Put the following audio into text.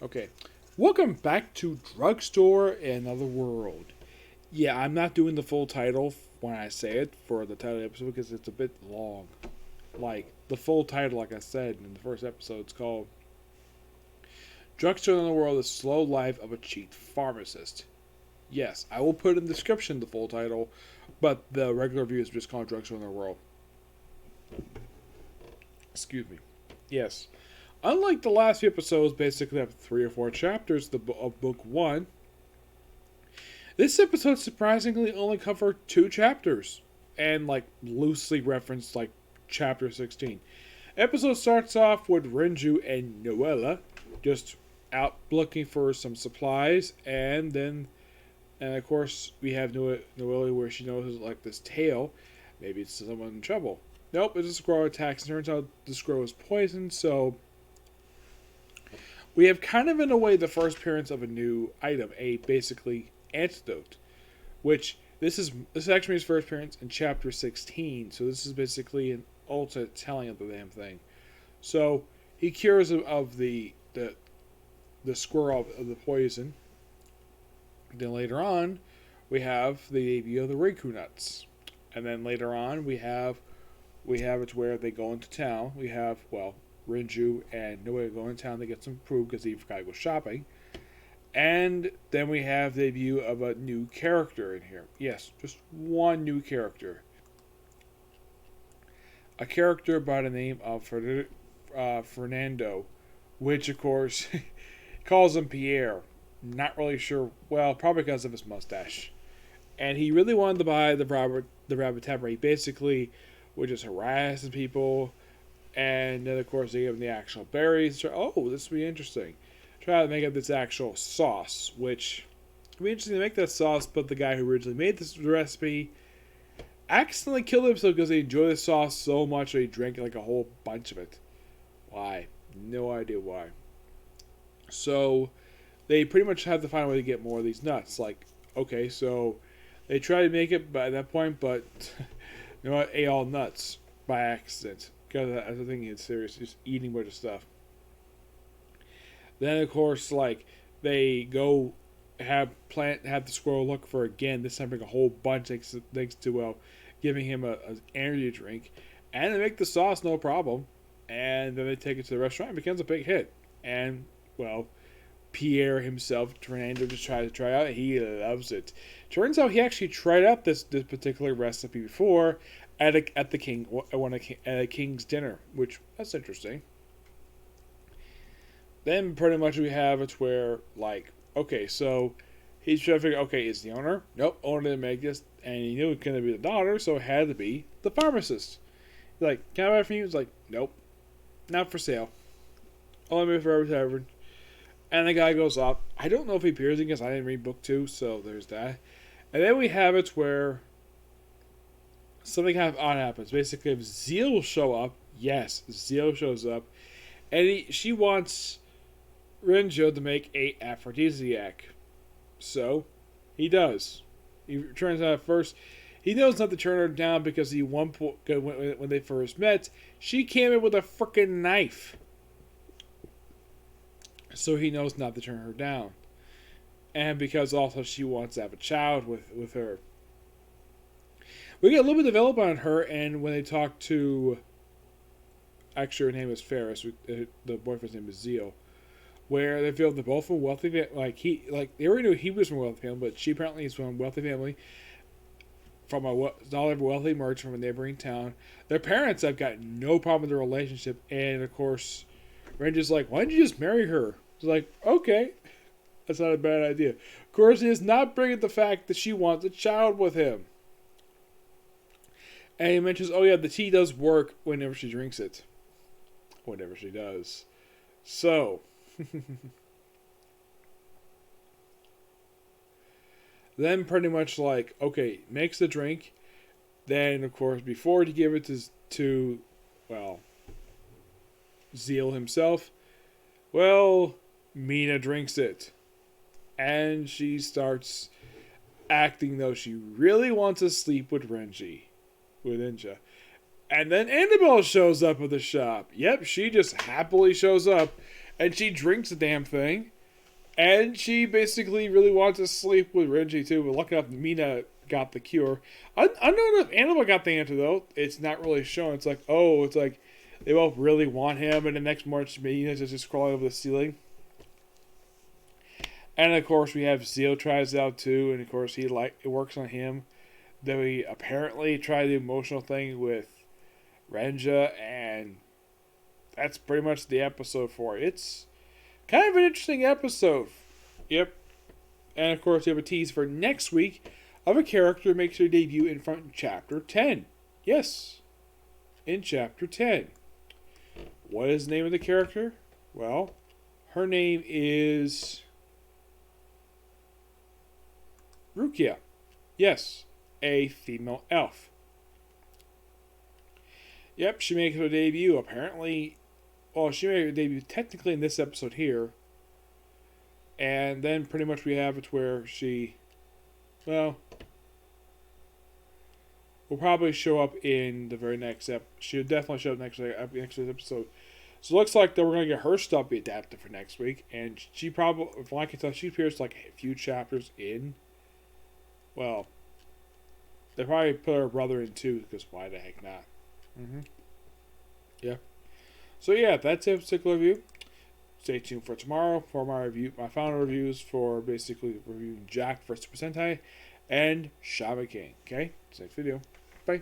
Okay. Welcome back to Drugstore Another World. Yeah, I'm not doing the full title when I say it for the title of the episode because it's a bit long. Like, the full title, like I said in the first episode, it's called Drugstore Another World: The Slow Life of a Cheat Pharmacist. Yes, I will put in the description the full title, but the regular review is just called Drugstore Another World. Excuse me. Yes. Unlike the last few episodes, basically have 3 or 4 chapters of book 1, this episode surprisingly only covered 2 chapters and loosely referenced chapter 16. Episode starts off with Renju and Noella just out looking for some supplies, and of course we have Noella where she knows this tail. Maybe it's someone in trouble. Nope, it's a squirrel attacks. Turns out the squirrel is poisoned, so we have kind of in a way the first appearance of a new item, a basically antidote, which this is actually his first appearance in chapter 16, so this is basically an alternate telling of the damn thing. So he cures of the squirrel of the poison. Then later on, we have the debut of the Riku nuts, and then later on we have it where they go into town. We have Renju and Noe go into town to get some food because he forgot to go shopping. And then we have the debut of a new character in here. Yes, just one new character. A character by the name of Fernando, which of course calls him Pierre. Not really sure. Well, probably because of his mustache. And he really wanted to buy the rabbit tavern. He basically would just harass people. And then, of course, they give him the actual berries. Oh, this will be interesting. Try to make up this actual sauce, which would be interesting to make that sauce, but the guy who originally made this recipe accidentally killed himself because he enjoyed the sauce so much that he drank a whole bunch of it. Why? No idea why. So, they pretty much have to find a way to get more of these nuts. Okay, so they try to make it by that point, but you know what? Ate all nuts by accident. Because I think it's serious, just eating a bunch of stuff. Then, of course, they go have the squirrel look for again. This time, bring a whole bunch thanks to giving him an energy drink, and they make the sauce no problem. And then they take it to the restaurant. It becomes a big hit. And Pierre himself, Fernando, just tries to try out. He loves it. Turns out he actually tried out this particular recipe before at a king's dinner, which that's interesting. Then pretty much we have it's where okay, so he's trying to figure is the owner? Nope, owner didn't make this, and he knew it was gonna be the daughter, so it had to be the pharmacist. He's can I buy it from you? He's nope, not for sale. Only for every tavern. And the guy goes off. I don't know if he appears again because I didn't read book 2, so there's that. And then we have it where something kind of odd happens. Basically, if Zeal show up, yes, Zeal shows up, and she wants Renjo to make a aphrodisiac. So, he does. He turns out at first, he knows not to turn her down because when they first met, she came in with a freaking knife. So he knows not to turn her down. And because also she wants to have a child with her. We get a little bit of development on her, and when they talk to... Actually, her name is Ferris. The boyfriend's name is Zeal. Where they feel they're both from wealthy... They already knew he was from a wealthy family, but she apparently is from a wealthy family. From a wealthy merchant from a neighboring town. Their parents have got no problem with their relationship, and of course... Ranger's why don't you just marry her? It's okay. That's not a bad idea. Of course, he is not bringing the fact that she wants a child with him. And he mentions, the tea does work whenever she drinks it. Whenever she does. So. Then pretty much makes the drink. Then, of course, before to give it to Zeal himself, Mina drinks it. And she starts acting though she really wants to sleep with Inja. And then Annabelle shows up at the shop. Yep, she just happily shows up. and she drinks the damn thing. And she basically really wants to sleep with Renji too, but lucky enough, Mina got the cure. I don't know if Annabelle got the antidote. It's not really shown. It's like, oh, it's like they both really want him, and the next morning, Mina's just crawling over the ceiling. And of course, we have Zio tries it out too, and of course, it works on him. Then we apparently try the emotional thing with Renja, and that's pretty much the episode for it. It's kind of an interesting episode. Yep. And of course, we have a tease for next week of a character who makes her debut in front of Chapter 10. Yes. In Chapter 10. What is the name of the character? Well, her name is Rukia. Yes. A female elf. Yep, she makes her debut. Apparently, well, she made her debut technically in this episode here. And then pretty much we have it where she, well, will probably show up in the very next episode. She'll definitely show up next episode. So it looks like that we're going to get her stuff be adapted for next week. And she probably, if I can tell, she appears like a few chapters in. Well, they probably put her brother in too, because why the heck not? Yeah. So yeah, that's it for particular review. Stay tuned for tomorrow for my final reviews for basically reviewing Jack vs. Super Sentai and Shaman King. Okay? Next video. Bye.